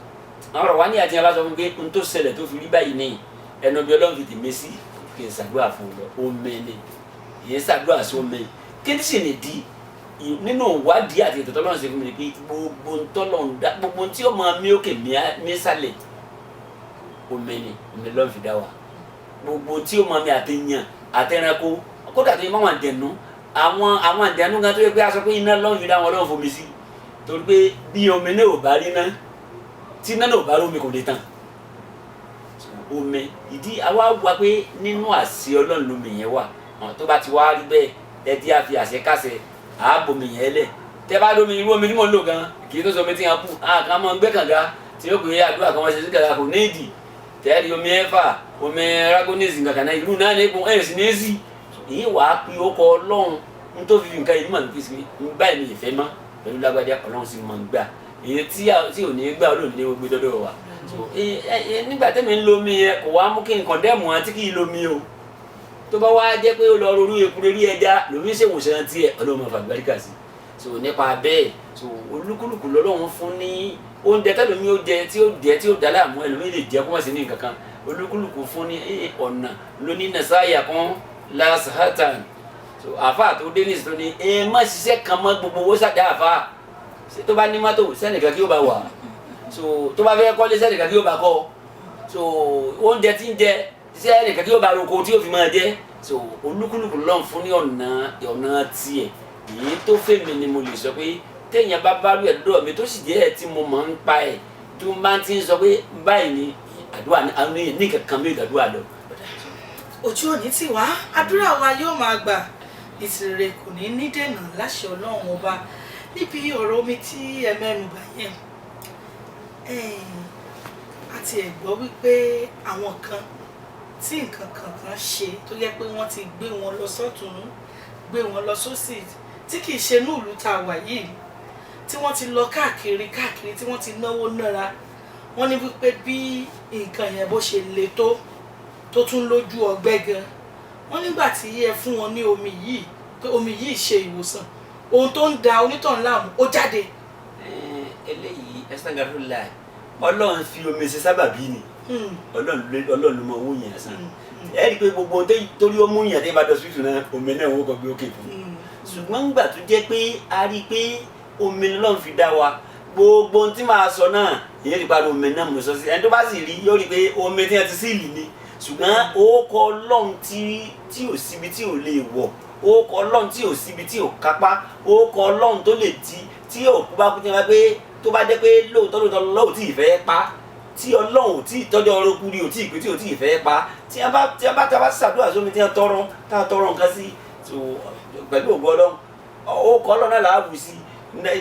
àwọn ọ̀rọ̀ wa ní àti ẹ̀ bá sọ fún mi pé n tó ṣẹlẹ̀ tó fi rí báyìí ní ẹnu bí ọlọ́run fi tì mí sí kí n ṣàdúrà fún un lọ ó mẹ́ni ìyẹn ṣàdúrà sí ó mẹ́ni kí n sì lè di nínú ìwádìí àti ètò tọ́lọ́run ṣe fún mi pé gbogbo ntọ́lọ́run dá gbogbo tí ó máa mí òkè mí sálẹ̀ ó mẹ́ni ní lọ́run fi dá wa gbogbo tí ó máa mí àtẹ̀yàn àtẹ̀ránkó kódà tó yẹ máa wà dẹ̀nu àwọn àdánù kan tó yẹ pé a sọ pé iná lọ́run fi dá wọn lọ́run fomi sí torí pé bí omi náà ò bá rí ná tí iná náà ò bá rí omi kò lè tàn omi ìdí àwa wá pé nínú àṣẹ ọlọ́run lómi yẹn wà tó bá ti wá rí bẹ́ẹ̀ ẹtí àfi àṣẹ kásẹ̀ àábomi yẹn lẹ̀ tẹ́ bá lómi irú omi tí mò ń lò gan kì í tó sọ omi tí yẹn kú àkàn máa ń gbẹ́ kànga tí ó pè é àdúrà kan wọ́n ṣe sí kànga kò ní ìdì tẹ́ẹ̀rí omi ẹ̀fà omi ragonese nǹkan náà ìlú náà ní ipò ẹ̀ sì ní í sí èyí wàá pe ọkọ ọlọ́run n tó fi nǹkan yìí mọ̀ ní kìsìkì báyìí mi ìfẹ́ mọ́ pẹ̀lú lágbájá ọlọ́run sì mọ̀ ń gbà èyí tí ò ní gbà olóòní ní gbé dọ́dọ̀ wa nígbà tẹ́mi ń lo omi yẹn kò wá mú kí nǹkan dẹ́mu àti kí n lo omi o tó bá wá jẹ́ pé ó lọ rorú ekuru rí ẹja lómi ṣèwòsàn tiẹ̀ ọlọ́run máa fàgbáríkà sí so nípa bẹ́ẹ̀ so olúkúlùkù lọ́lọ́run fún ní oúnjẹ tẹ́lómi ó jẹ tí ó dá láàmú ẹlòmí lè jẹ kó má sí ní nǹkan kan olúkúlùkù fún ní ọ̀nà lóní nàṣàyà kan lásàtàn so àfa tó dé nísìsiyìí tó ní ẹ má ṣiṣẹ́ kan mọ́ gbogbo owó sàdá àfa tó bá ní mọ́tò sẹ́nìkan kí ó bá wà so tó bá fẹ́ kọ́lé sẹ́nìkan kí ó bá kọ́ so oúnjẹ tí ń jẹ sẹ́nìkan kí ó bá roko tí ó fi máa jẹ so olúkúlùkù lọ́n fún ní ọ̀nà tiẹ̀ èyí tó fẹ́ mi ni mo lè sọ pé téèyàn bá bá rí ẹ̀dọ́ mi tó sì jẹ́ ẹ̀ tí mo máa ń pa ẹ̀ tó máa ti ń sọ pé báyìí ni àdúrà ní kankan mi ìdàdúrà lọ. ojú òní tì wá àdúrà wa yóò máa gbà ìtìrẹ kò ní ní dènà láṣẹ ọlọ́run ọba níbi ọ̀rọ̀ omi tí ẹ mẹ́nu bà yẹn àti ẹ̀ gbọ́ wípé àwọn kan tí nǹkan kankan ṣe tó yẹ pé wọ́n ti gbé wọn lọ sọ́tún gbé wọn lọ sósì tí kì í ṣe ní ìlú tá a wà yìí tí wọ́n ti lọ káàkiri tí wọ́n ti náwó nára wọ́n ní wípé bí nǹkan yẹn bó ṣe le tó tún lójú ọgbẹ́ gan wọ́n nígbà tí ẹ fún wọn ní omi yìí pé omi yìí ṣe ìwòsàn ohun tó ń da onítọ̀hún láàmú ó jáde. eléyìí ẹsẹ̀ngàdó láì ọlọ́run fi omi ṣe sábàbí ni ọlọ́run ló mọ owó yẹn sàn ẹ rí i pé gbogbo torí ó mú yàn tí bá dọ̀ sífù náà omi náà wọ́n kọ́ gbé òkè fún ṣùgbọ́n nígbà tó jẹ́ pé a rí i pé omi lọ́run fi dá wa gbogbo ohun tí màá sọ náà ìyẹn ti parí omi náà mo sọ sí ẹni tó bá sì rí yóò rí i pé omi tí wọ́n ti sí ìlì ni ṣùgbọ́n orúkọ ọlọ́run tí ò síbi tí ò lè wọ̀ orúkọ ọlọ́run tí ò síbi tí ò kápá orúkọ ọlọ́run tó lè tí ò kú bá kú tí wọ́n pé tó bá jẹ́ pé lóòótọ́ lọ́wọ́ tí ì fẹ́ pa tí ọlọ́run tí ìtọ́jú ọrọ̀ kú rí ò tí ì pé tí ò tí ì fẹ́ pa tí a bá ṣàdúrà sómi tí wọ́n tọrọ nǹkan sí pẹ̀lú ògbọ́ ọlọ́run orúkọ ọlọ́run náà làá bù sí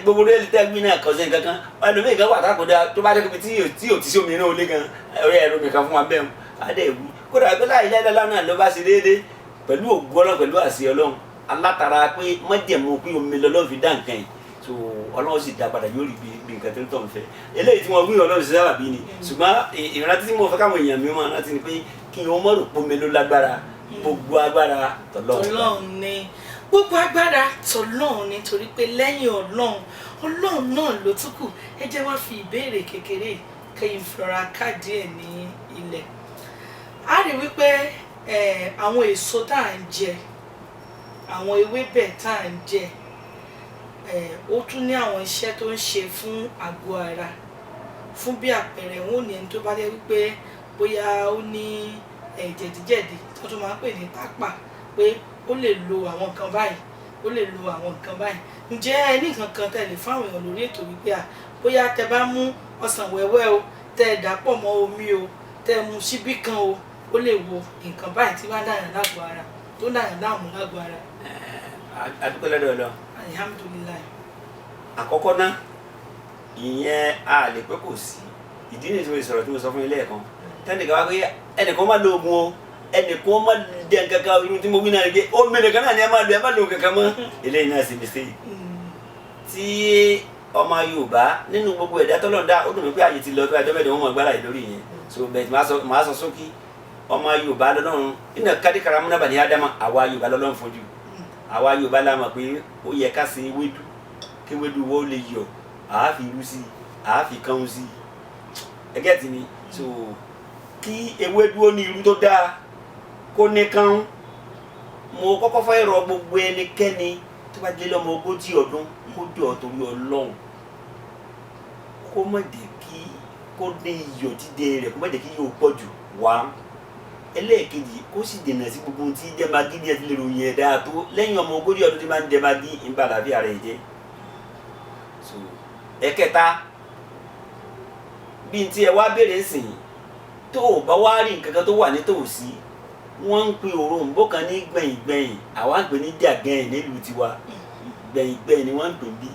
gbogbo rẹ̀ tẹ́ gbin náà kọ̀ọ̀sẹ̀ nǹkan kan ẹlòmíì kan wà tákòdá tó bá dé pé tí ò ti sí omi náà ó lé gan ẹ̀rọ mi kan fún wa bẹ́ẹ̀ adé ìwú kódà pé láì lẹ́lẹ́lá náà ló bá ṣe déédéé pẹ̀lú ògbó ọlọ́run pẹ̀lú àṣẹ ọlọ́run alátara pé mọ́jẹ̀mú pé omi lọ́lọ́run fi dá nǹkan yìí so ọlọ́run sì dá padà yóò rí bí nǹkan tó ń tọ̀ ń fẹ́ eléyìí tí wọ́n wí ọlọ́run sí sábà bí ni ṣùgbọ́n ìrántí tí mo fẹ́ káwọn èèyàn mi máa rántí ni pé kí wọ́n mọ̀ rò pé omi ló lágbára gbogbo agbára tọ́lọ́run ni gbogbo agbára tọ́lọ́run ni torí pé lẹ́yìn ọlọ́run náà ló tún kù ẹ jẹ́ wá fi ìbéèrè kékeré kẹ́yìn fúnra káàdì ẹ̀ ní ilẹ̀ a rí wípé àwọn èso tá à ń jẹ àwọn ewébẹ̀ tá à ń jẹ ó tún ní àwọn iṣẹ́ tó ń ṣe fún àgọ́ ara fún bí àpẹẹrẹ wọn ò ní ẹni tó bá jẹ́ wípé bóyá ó ní jẹ̀díjẹ̀dí tó tún máa ń pè ní tápà pé ó lè lo àwọn nǹkan báyìí ó lè lo àwọn nǹkan báyìí ǹjẹ́ ẹ ní nǹkan kan tẹ́ lè fáwọn èèyàn lórí ètò wípé bóyá tẹ́ bá mú ọsàn wẹ́wẹ́ o tẹ́ ẹ dàpọ̀ mọ́ omi o tẹ́ ẹ mú síbí kan o ó lè wo nǹkan báyìí tí wọ́n dáyàn lágbo ara tó dáyàn láàmú lágbo ara. àdúgbò lọ́dọ̀ lọ. alihamudulilayi. àkọ́kọ́ náà ìyẹn a lè pé kò sí ìdí nìyí tí mo sọ̀rọ̀ tí mo sọ fún ilé ẹ̀kan tẹ́nìkan wá pé ẹnìkan má lo oògùn o ẹnìkan má dẹ kankan irun tí mo wí náà ni pé ó mẹ́rin kan náà ni ẹ má lo kankan mọ́ eléyìí náà sì mi sèyí tí ọmọ Yorùbá nínú gbogbo ẹ̀dá tọ́lọ́dá ó dùn mí pé àyè ti lọ tó ẹjọ́ mẹ́rin wọn mọ̀ gbára lórí yẹn so bẹ́ẹ̀ máa sọ sókí ọmọ Yorùbá lọ́lọ́run iná kádìkàrà múnábà ní ádámà àwa Yorùbá lọ́lọ́run fojú àwa Yorùbá la mọ̀ pé ó yẹ ká ṣe ewédú kí ewédú wọ́n lè yọ àáfi irú sí àáfi kán sí ẹgẹ́ tì ní so kí ewédú ó ní irú tó dáa kó ní kán mo kọ́kọ́ fẹ́ rọ gbogbo ẹnikẹ́ni tó bá dé lọ́mọ 40 ọdún kó jọ torí Ọlọ́run kó má jẹ́ kí kó dé iyọ̀ dídé rẹ̀ kó má jẹ́ kí yóò pọ̀ jù wá ẹlẹ́ẹ̀kejì kó sì dènà sí gbogbo tí jẹ́ magí ní ẹtí lè ròyìn ẹ̀dá tó lẹ́yìn ọmọ 40 ọdún tí máa ń jẹ magí ń bá àlàáfíà rẹ̀ jẹ́ so ẹ̀kẹta bí n tí ẹ wá béèrè sìn tó o bá wá rí nǹkan kan tó wà nítòsí wọ́n ń pe òrombó kan ní gbẹ̀yìngbẹ̀yìn àwa ń pè ní jàgẹ́yìn nílùú tiwa gbẹ̀yìngbẹ̀yìn ni wọ́n ń pè bí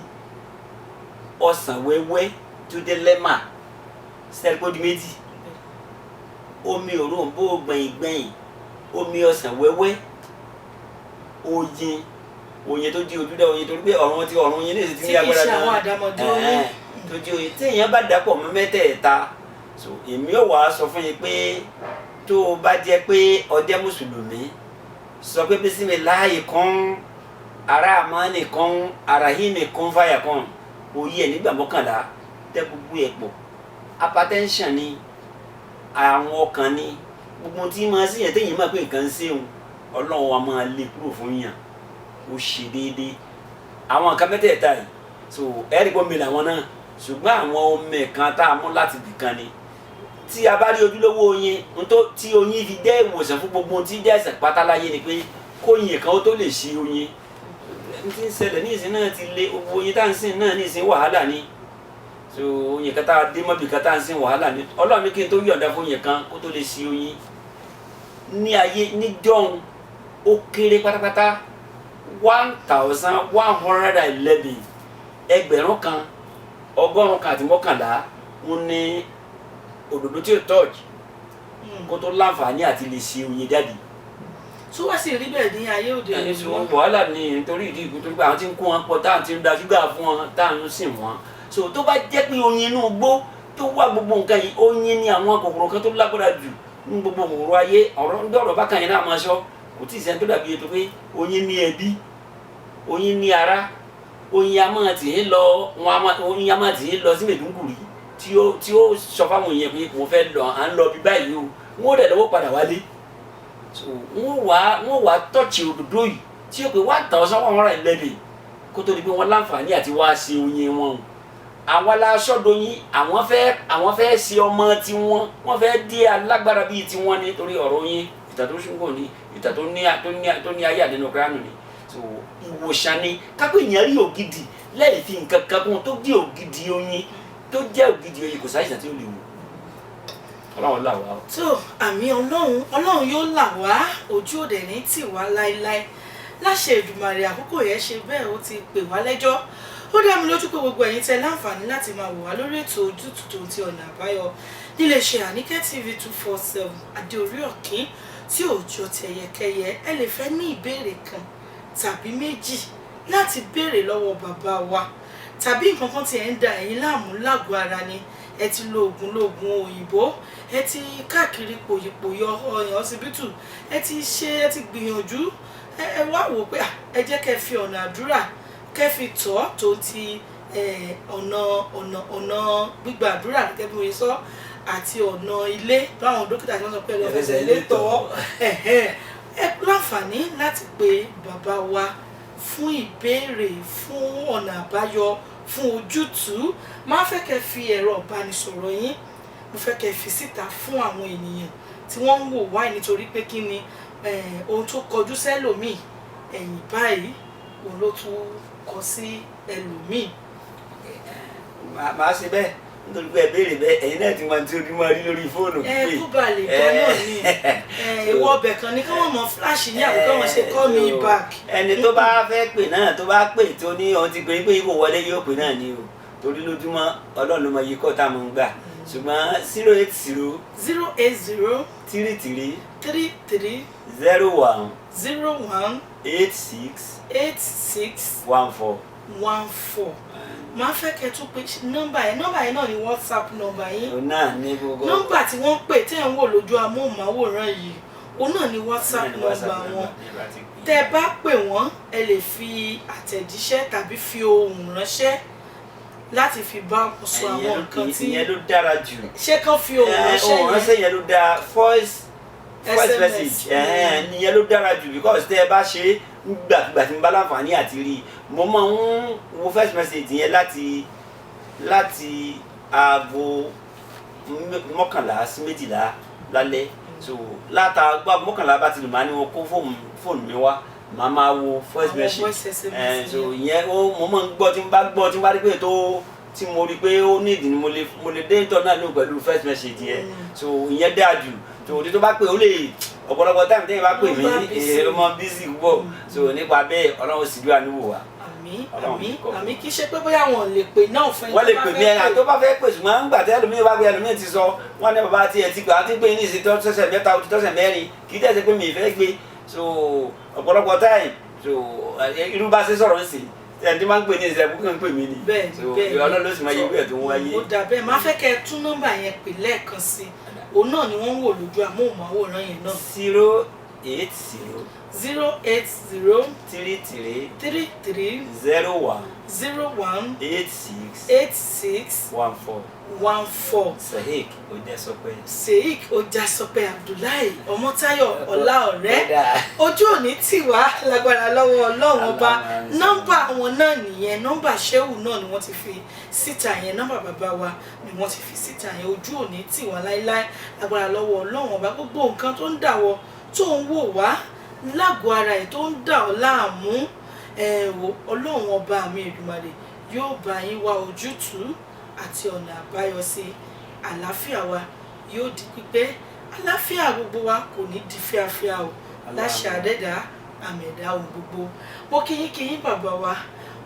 ọsàn wẹ́wẹ́ tó dé lẹ́mà sẹ́ẹ̀kọ́ di méjì omi òrombó gbẹ̀yìngbẹ̀yìn omi ọsàn wẹ́wẹ́ oyin tó di ojúdá oyin torí pé ọ̀run yẹn lè ti ní agbára náà tó di oyin téèyàn bá dàpọ̀ mọ́ mẹ́tẹ̀ẹ̀ta so èmi ò wá sọ fún yín pé tó o bá jẹ́ pé o jẹ́ mùsùlùmí sọ pé bísímíláhì kan ara àmọ́ni kan arahimi kan fàyà kan oyè ẹ̀ nígbà mọ́kànlá tẹ́ gbogbo ẹ̀ pọ̀ hypertension ni àwọn ọkàn ni gbogbo tí máa sí yẹn téèyàn máa pé nǹkan ń ṣéun Ọlọ́run wa máa lè kúrò fún yàn ó ṣe déédéé àwọn nǹkan mẹ́tẹ̀ẹ̀ta yìí so ẹ̀rí gbọ́n mi làwọn náà ṣùgbọ́n àwọn omi kan tá a mú láti bìkan ni tí a bá rí ojúlówó oyin tí oyin fi jẹ́ ìwòsàn fún gbogbo tí jẹ́ ẹ̀sẹ̀ pátá láyé ni pé kóyin kan ó tó lè ṣe oyin tí ń ṣẹlẹ̀ ní ìsìn náà ti lé owó oyin tá à ń sìn náà ní ìsìn wàhálà ni so oyin kan tá a dé mọ́bì kan tá à ń sìn wàhálà ni Ọlọ́run ní kí n tó yọ̀ǹda fún oyin kan kó tó lè ṣe oyin ní ayé níjọ́un ó kéré pátápátá 1111 ẹgbẹ̀rún kan ọgọ́rùn kan àti mọ́kànlá ń ní òdòdó tí ó tọ́ọ̀jì kó tó láǹfààní àti lè ṣe oyin jáde. tó wá sí rí bẹ́ẹ̀ ní ayé òde òní wọn wàhálà ní nítorí ìdí ìgbó torí pé àwọn tí ń kó wọn pọ̀ táwọn tí ń da ṣúgà fún wọn táwọn ń sìn wọn so tó bá jẹ́ pé oyin inú igbó tó wá gbogbo nǹkan yìí oyin ní àwọn kòkòrò kan tó lágbára jù ní gbogbo kòkòrò ayé ọ̀rọ̀ bákan yẹn náà máa sọ kò tí ì sẹ́ni tó dàbí ètò pé oyin ní ẹbí oyin ní ara oyin a máa tì í lọ oyin a máa tì í lọ sí Mẹ̀dúngùrí tí ó sọ fáwọn èèyàn pé mo fẹ́ lọ à ń lọ bí báyìí o wọ́n dẹ̀ lọ́wọ́ padà wálé so wọ́n wá tọ́ọ̀chì òdòdó yìí tí ó pé 1111 kó tó di pé wọ́n láǹfààní àti wá ṣe oyin wọn o àwa la sọ́dọ̀yìn àwọn fẹ́ ṣe ọmọ tiwọn wọ́n fẹ́ dé alágbára bíi tiwọn nítorí ọ̀rọ̀ yín ìtà tó ṣùgbọ́n ní ìtà tó ní ayé àdénú kíránù ni so ìwòsàn ni kápẹ́ ìyẹn rí ògidì lẹ́yìn fi nǹkan kan kún tó jẹ́ ògidì oyin tó jẹ́ ògidì oyin kò sáyẹ̀sán tí ó lè wò Ọlọ́run là wá. tó àmì Ọlọ́run yóò là wá ojú òde ní tì wá láéláé láṣẹ Èdùmàrè àkókò yẹn ṣe bẹ́ẹ̀ ó ti pè wá lẹ́jọ́ ó dá mi lójú pé gbogbo ẹ̀yin tẹ́ láǹfààní láti máa wò wá lórí ètò ojútùú tó ti ọ̀nà àbáyọ níléeṣẹ́ Àníkẹ́ TV 247 Adé-orí Ọ̀kín tí òòjọ́ tẹ̀yẹkẹyẹ ẹ lè fẹ́ ní ìbéèrè kan tàbí méjì láti béèrè lọ́wọ́ bàbá wa tàbí nǹkan kan tí ẹ̀ ń da ẹ̀yin láàmú lágọ̀ọ́ ara ni ẹ ti lo oògùn òyìnbó ẹ ti káàkiri pòyìpòyọ ọyàn ọsibítù ẹ ti gbìyànjú ẹ wá wò pé ẹ jẹ́ kẹ́ fi ọ̀nà àdúrà kẹ́ fi tọ́ tó ti ọ̀nà gbígba àdúrà gẹ́gẹ́ bí mo sọ àti ọ̀nà ilé báwọn dókítà tí wọ́n sọ pé ẹ lọ fẹsẹ̀ ilé tọ́ ẹ láǹfààní láti pe bàbá wa fún ìbéèrè fún ọ̀nà àbáyọ fún ojútùú máa fẹ́ kẹ́ fi ẹ̀rọ ìbánisọ̀rọ̀ yín mo fẹ́ kẹ́ fi síta fún àwọn ènìyàn tí wọ́n ń wò wáyé nítorí pé kí ni ohun tó kọjú sẹ́lòmíì ẹ̀yìn báyìí òun ló tún kọ sí ẹlòmíì. màá ṣe bẹ́ẹ̀ nítorí pé ẹ béèrè bẹ́ẹ̀ ẹ̀yin náà ti máa tí ojú máa rí lórí fóònù pé kó ba lè gbọ́ náà ni ìwọ ọbẹ̀ kan ní kí wọ́n mọ flash ní àbúkọ́ wọn ṣe call me back. ẹni tó bá fẹ́ pè náà tó bá pè tó ní ohun ti pè pé kò wọlé yóò pè náà ni o torí lójúmọ́ Ọlọ́run ló mọ iye kọ́ tá a mọ̀ ń gbà ṣùgbọ́n 080 080 33 33 01 01 86 86 14 14. máa fẹ́ kẹ́ tún pé nọ́mbà yẹn náà ni WhatsApp nọ́mbà yín. òun náà ní gbogbo. nọ́mbà tí wọ́n pè tẹ́ ń wò lójú amóhùnmáwòrán yìí òun náà ni WhatsApp nọ́mbà wọn. tẹ́ bá pè wọ́n ẹ lè fi àtẹ̀jíṣẹ́ tàbí fi ohùn ránṣẹ́ láti fi bá wọn sọ àwọn nǹkan tí. ìyẹn ló dára jù. ṣé kán fi ohùn ránṣẹ́ yẹn. ohùn ránṣẹ́ yẹn ló dáa voice message ìyẹn ló dára jù because tẹ́ ẹ bá ṣe gbàgbà tí mo bá láǹfààní àti rí i mo máa ń wo first message yẹn láti aago 11 sí 12 lálẹ́ so látàgbà 11 bá ti lè máa ní wọn kó fóònù mi wá màá máa wo first message so ìyẹn mo máa ń gbọ́ tí n bá rí pé tí mo rí pé ó nídìí ni mo lè dé ìtọ́ náà lò pẹ̀lú first message yẹn so ìyẹn dáa jù so tó bá pè ó lè ọ̀pọ̀lọpọ̀ táìmù tẹ́yìn bá pè mí ọmọ bísí púpọ̀ so nípa bẹ́ẹ̀ Ọlọ́run sì dúrà níwò wá. àmì kì í ṣe pé bóyá wọn lè pè náà fún wọ́n lè pè mí ẹ̀yà tó bá fẹ́ pè ṣùgbọ́n nígbà tí ẹlòmíì bá gbé ẹlòmíì ti sọ wọ́n ní bàbá tiẹ̀ ti gbà á ti gbé ní ìsìn tọ́sẹ̀ mẹ́ta tọ́sẹ̀ mẹ́rin kì í tẹ̀sí pé mi ì fẹ́ gbé so ọ̀pọ̀lọpọ̀ táìmù so irú bá ṣe sọ̀rọ̀ ń sìn ẹni tí máa ń pè ní ìṣẹ̀lẹ̀ púpọ̀ ń pè mí ni Ọlọ́run ló sì máa yẹ wíwẹ̀ tó ń wáyé. ó dà bẹ́ẹ̀ máa fẹ́ kẹ́ ẹ tún nọ́mbà yẹn pè lẹ́ẹ̀kan sí òun náà ni wọ́n ń wò lójú amóhùnmáwòrán yẹn náà. 080 080 33 33 01 01 86 86 14 14. Sheikh Ojasope. Sheikh Ojasope Abdullahi Ọmọ́táyọ̀ Ọláọ̀rẹ́ ojú òní tì wá lágbára lọ́wọ́ Ọlọ́run ọba nọ́mbà wọn náà nìyẹn nọ́mbà Ṣéhù náà ni wọ́n ti fi síta yẹn nọ́mbà bàbá wa ni wọ́n ti fi síta yẹn ojú òní tì wá láíláí lágbára lọ́wọ́ Ọlọ́run ọba gbogbo nǹkan tó ń dà wọ́ tó ń wò wá lágọ̀ọ́ ara ẹ̀ tó ń dà ọ́ láàmú Ọlọ́run ọba mi Èdùmàrè yóò bá yín wá ojútùú àti ọ̀nà àbáyọ sí àlàáfíà wa yóò di pípé àlàáfíà gbogbo wa kò ní di fíafíà o láṣẹ àdẹ́dà àmì ẹ̀dá ohun gbogbo mo kíyín bàbá wa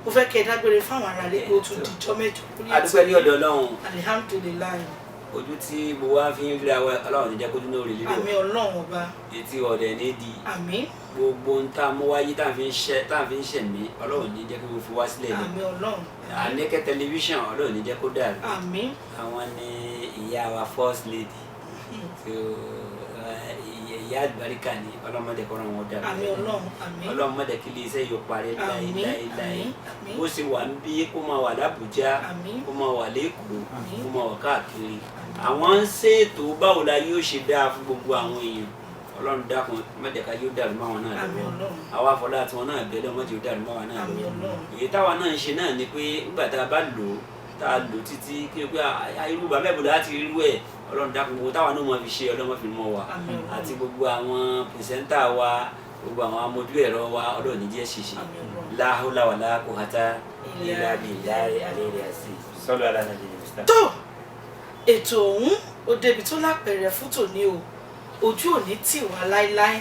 mo fẹ́ kẹ́ ẹ dágbére fáwọn aráalé pé ó tún di ijọ́ mẹ́jọ kúrò adúpẹ́ ní ọ̀dọ̀ Ọlọ́run alihamudulilayi ojú tí gbogbo wa fi ń rí àwọn Ọlọ́run ní jẹ́ kójú náà rí lílo àmì Ọlọ́run ọba etí ọ̀dẹ̀ ní di àmì gbogbo ń tá a mú wáyé tá a fi ń ṣẹ̀mí Ọlọ́run ní jẹ́ kí wọ́n fi wá sílẹ̀ ní àmì Ọlọ́run Àníkẹ́ tẹlifíṣàn Ọlọ́run ní jẹ́ kó dàrú àmì àwọn ni ìyá wa first lady ìyá àlùbáríkà ni ọlọ́mọdé kọ́ náà wọ́n dàrú àmì Ọlọ́run àmì ọlọ́mọdé kí iléeṣẹ́ yóò parí láéláé bó ṣe wà ń bí kó máa wà l'Ábùjá kó máa wà l'Ékòó kó máa wà káàkiri àwọn ń ṣètò báwo la yóò ṣe dáa fún gbogbo àwọn èèyàn Ọlọ́run dákun mẹ́tẹ̀ẹ̀ká yóò dàrú máwọn náà lọ́wọ́ àwa afọlá tí wọn náà bẹ̀rẹ̀ ọmọdé yóò dàrú máwọn náà lọ́wọ́ èyí táwa náà ń ṣe náà ni pé nígbà tá a bá lò títí kí o pé irú bàbá ìbòdà láti irú ẹ̀ Ọlọ́run dákun gbogbo táwa náà máa fi ṣe Ọlọ́run fi mọ́ wa àti gbogbo àwọn pìrìsẹ́ńtà wa gbogbo àwọn amójú ẹ̀rọ wa Ọlọ́run ní jẹ́ ṣìṣe la hawla wala quwwata illa billahi àlẹ́ àti sọ́lọ́ alánàbí tó ètò ọ̀hún ó débi tó lápẹ̀rẹ̀ fún tòní o ojú òní tì wá láíláí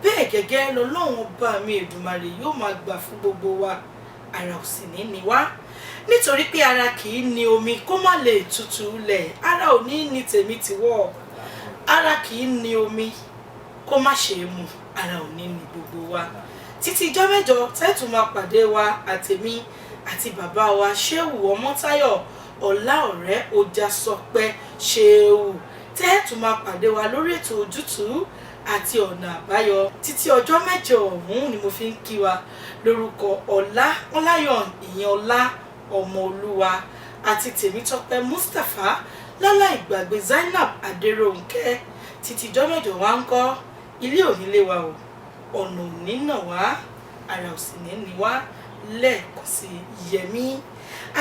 bẹ́ẹ̀ gẹ́gẹ́ lọ́lọ́run ọba mi Èdùmàrè yóò máa gbà fún gbogbo wa ara ò sì ní ní wá nítorí pé ara kì í ní omi kó má lè tutù lẹ̀ ara ò ní ní tèmi tìwọ́ ara kì í ní omi kó má ṣe é mu ara ò ní ní gbogbo wa títí ijọ́ mẹ́jọ tẹ́tù máa pàdé wa àtèmi àti bàbá wa Ṣéhù Ọmọ́táyọ̀ Ọláọ̀rẹ́ Ojasope Ṣéhù tẹ́ẹ̀tù máa pàdé wa lórí ètò ojútùú àti ọ̀nà àbáyọ títí ọjọ́ mẹ́jọ ọ̀hún ni mo fi ń kí wa lórúkọ Ọláyàn ìyẹn Ọlá ọmọ Olúwa àti Tèmítọ́pẹ́ Mustapha lálá ìgbàgbé Zainab Adéròǹkẹ́ títí ọjọ́ mẹ́jọ wa ń kọ́ ilé onílé wa o ọ̀nà òní nà wá ara ò sì ní ní wá lẹ́ẹ̀kan sí Yẹmí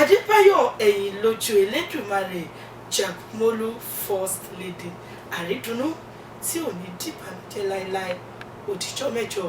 Adébáyọ̀ ẹ̀yìn lójú Elédùmarè Jagmolu first lady àrídùnnú tí ò ní dìbànújẹ́ láéláé òdìjọ́ mẹ́jọ.